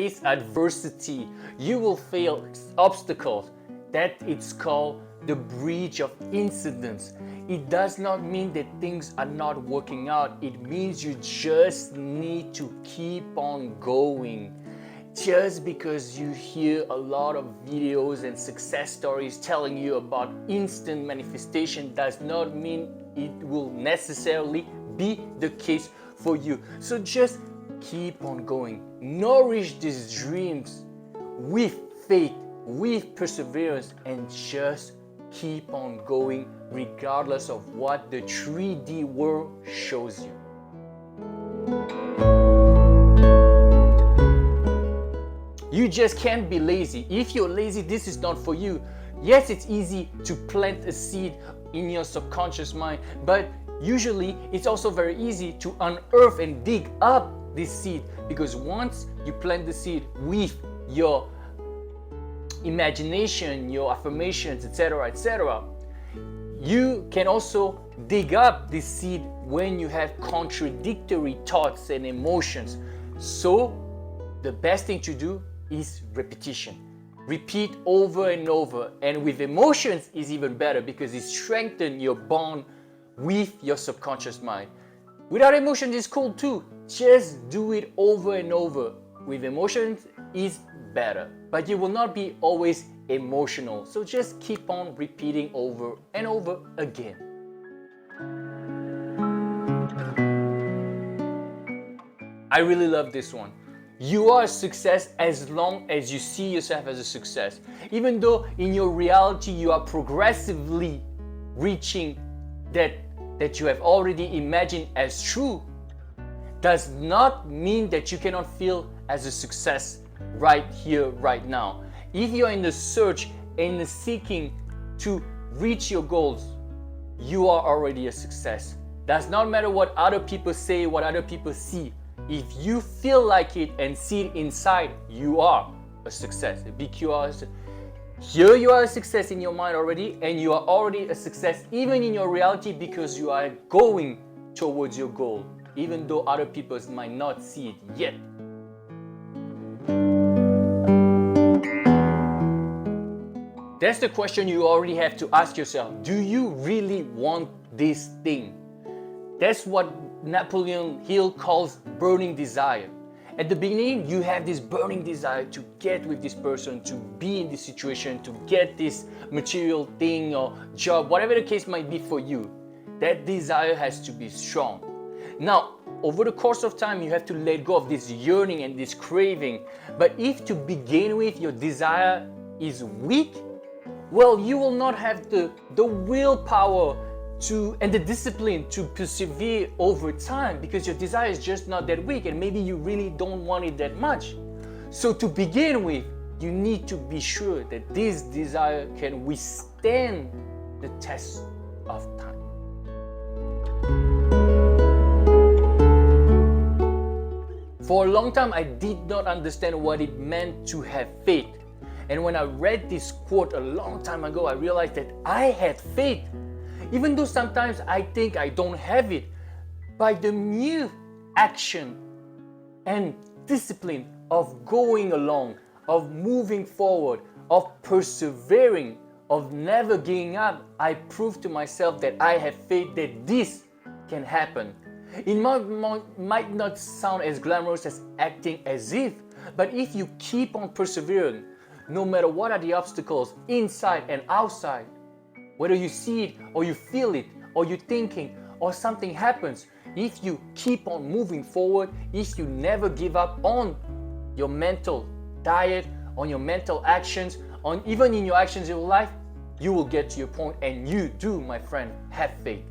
face adversity, you will face obstacles. That it's called the bridge of incidents. It does not mean that things are not working out. It means you just need to keep on going. Just because you hear a lot of videos and success stories telling you about instant manifestation does not mean it will necessarily be the case for you. So just keep on going. Nourish these dreams with faith, with perseverance, and just keep on going regardless of what the 3D world shows you. You just can't be lazy. If you're lazy, this is not for you. Yes, it's easy to plant a seed in your subconscious mind, but usually it's also very easy to unearth and dig up this seed, because once you plant the seed with your imagination, your affirmations, etc., you can also dig up this seed when you have contradictory thoughts and emotions. So the best thing to do is repetition. Repeat over and over, and with emotions is even better because it strengthens your bond with your subconscious mind. Without emotions is cool too. Just do it over and over. With emotions is better, but you will not be always emotional. So just keep on repeating over and over again. I really love this one. You are a success as long as you see yourself as a success. Even though in your reality you are progressively reaching that you have already imagined as true, does not mean that you cannot feel as a success right here, right now. If you're in the search and the seeking to reach your goals, you are already a success. Does not matter what other people say, what other people see. If you feel like it and see it inside, you are a success. Because here you are a success in your mind already, and you are already a success even in your reality because you are going towards your goal, even though other people might not see it yet. That's the question you already have to ask yourself. Do you really want this thing? That's what Napoleon Hill calls burning desire. At the beginning, you have this burning desire to get with this person, to be in this situation, to get this material thing or job, whatever the case might be for you. That desire has to be strong. Now, over the course of time, you have to let go of this yearning and this craving. But if to begin with, your desire is weak, well, you will not have the willpower and the discipline to persevere over time because your desire is just not that weak and maybe you really don't want it that much. So to begin with, you need to be sure that this desire can withstand the test of time. For a long time, I did not understand what it meant to have faith. And when I read this quote a long time ago, I realized that I had faith. Even though sometimes I think I don't have it, by the mere action and discipline of going along, of moving forward, of persevering, of never giving up, I proved to myself that I have faith that this can happen. It might not sound as glamorous as acting as if, but if you keep on persevering, no matter what are the obstacles inside and outside, whether you see it or you feel it or you're thinking or something happens, if you keep on moving forward, if you never give up on your mental diet, on your mental actions, on even in your actions in your life, you will get to your point, and you do, my friend, have faith.